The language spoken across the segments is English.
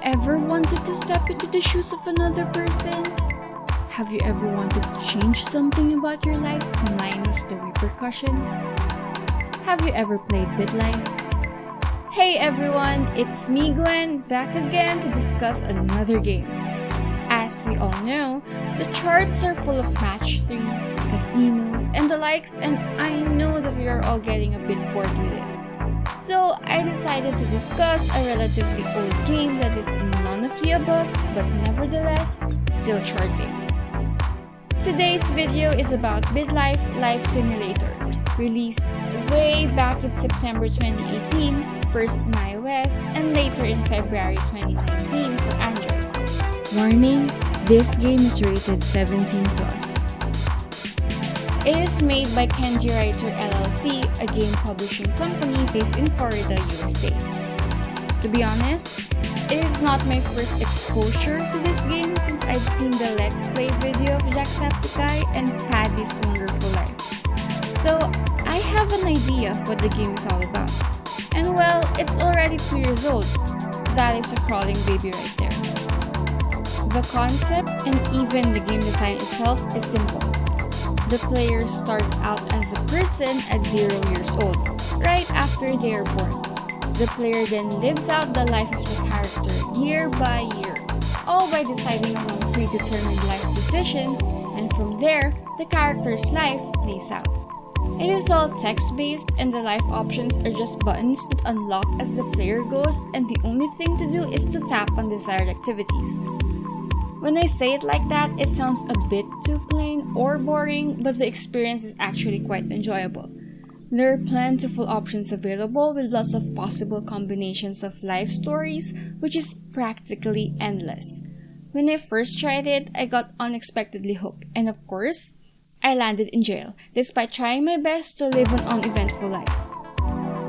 ever wanted to step into the shoes of another person? Have you ever wanted to change something about your life minus the repercussions? Have you ever played Bitlife? Hey everyone, it's me Gwen, back again to discuss another game. As we all know, the charts are full of match 3s, casinos, and the likes, and I know that we are all getting a bit bored with it. So I decided to discuss a relatively old game that is none of the above, but nevertheless, still charting. Today's video is about Bitlife Life Simulator, released way back in September 2018, first on iOS and later in February 2019 for Android. Warning, this game is rated 17+. It is made by Candy Writer LLC, a game publishing company based in Florida, USA. To be honest, it is not my first exposure to this game since I've seen the Let's Play video of Jacksepticeye and Paddy's Wonderful Life. So I have an idea of what the game is all about. And well, it's already 2 years old. That is a crawling baby right there. The concept and even the game design itself is simple. The player starts out as a person at 0 years old, right after they are born. The player then lives out the life of the character year by year, all by deciding among predetermined life decisions, and from there, the character's life plays out. It is all text-based and the life options are just buttons that unlock as the player goes, and the only thing to do is to tap on desired activities. When I say it like that, it sounds a bit too plain or boring, but the experience is actually quite enjoyable. There are plentiful options available with lots of possible combinations of life stories, which is practically endless. When I first tried it, I got unexpectedly hooked, and of course, I landed in jail, despite trying my best to live an uneventful life.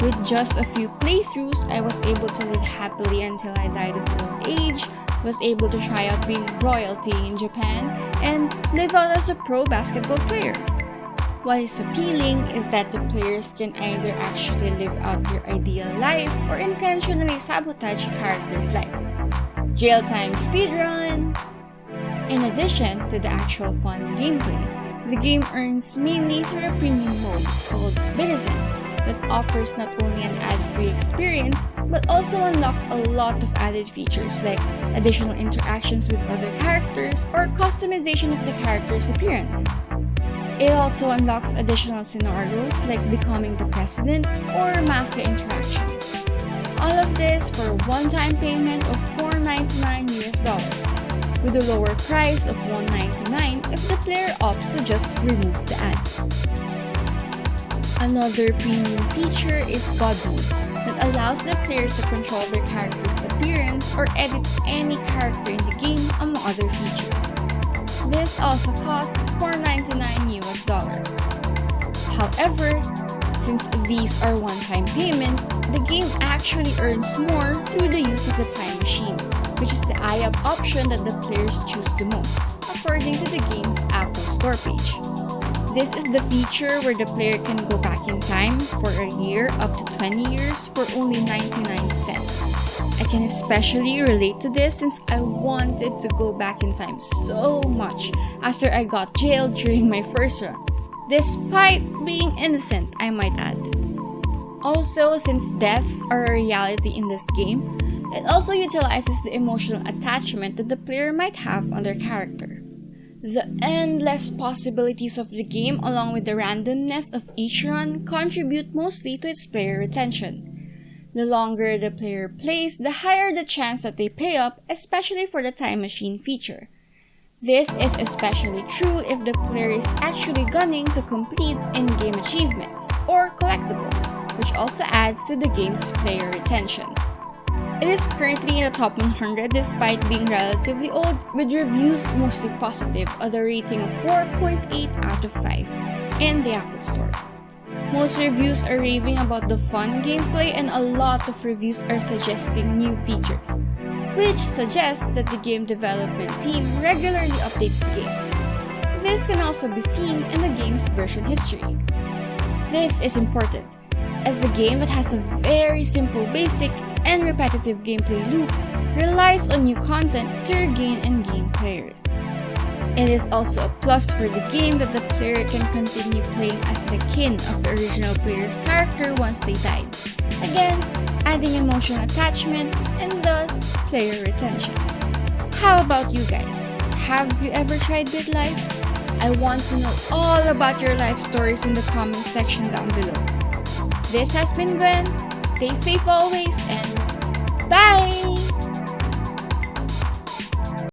With just a few playthroughs, I was able to live happily until I died of old age, was able to try out being royalty in Japan, and live out as a pro basketball player. What is appealing is that the players can either actually live out their ideal life or intentionally sabotage a character's life. Jail time speedrun! In addition to the actual fun gameplay, the game earns mainly through a premium mode called Bitlife that offers not only an ad-free experience, but also unlocks a lot of added features like additional interactions with other characters or customization of the character's appearance. It also unlocks additional scenarios like becoming the president or mafia interactions. All of this for a one-time payment of $4.99 US, with a lower price of $1.99 if the player opts to just remove the ads. Another premium feature is God Mode that allows the player to control their character's appearance or edit any character in the game among other features. This also costs $4.99 US. However, since these are one-time payments, the game actually earns more through the use of the time machine, which is the IUP option that the players choose the most, according to the game's Apple Store page. This is the feature where the player can go back in time for a year up to 20 years for only 99 cents. I can especially relate to this since I wanted to go back in time so much after I got jailed during my first run, despite being innocent, I might add. Also, since deaths are a reality in this game, it also utilizes the emotional attachment that the player might have on their character. The endless possibilities of the game along with the randomness of each run contribute mostly to its player retention. The longer the player plays, the higher the chance that they pay up, especially for the time machine feature. This is especially true if the player is actually gunning to complete in-game achievements or collectibles, which also adds to the game's player retention. It is currently in the top 100 despite being relatively old, with reviews mostly positive at a rating of 4.8 out of 5 in the Apple Store. Most reviews are raving about the fun gameplay and a lot of reviews are suggesting new features, which suggests that the game development team regularly updates the game. This can also be seen in the game's version history. This is important, as a game that has a very simple basic and repetitive gameplay loop relies on new content to regain and gain players. It is also a plus for the game that the player can continue playing as the kin of the original player's character once they died. Again, adding emotional attachment and thus player retention. How about you guys? Have you ever tried Bitlife? I want to know all about your life stories in the comment section down below. This has been Gwen. Stay safe always and bye!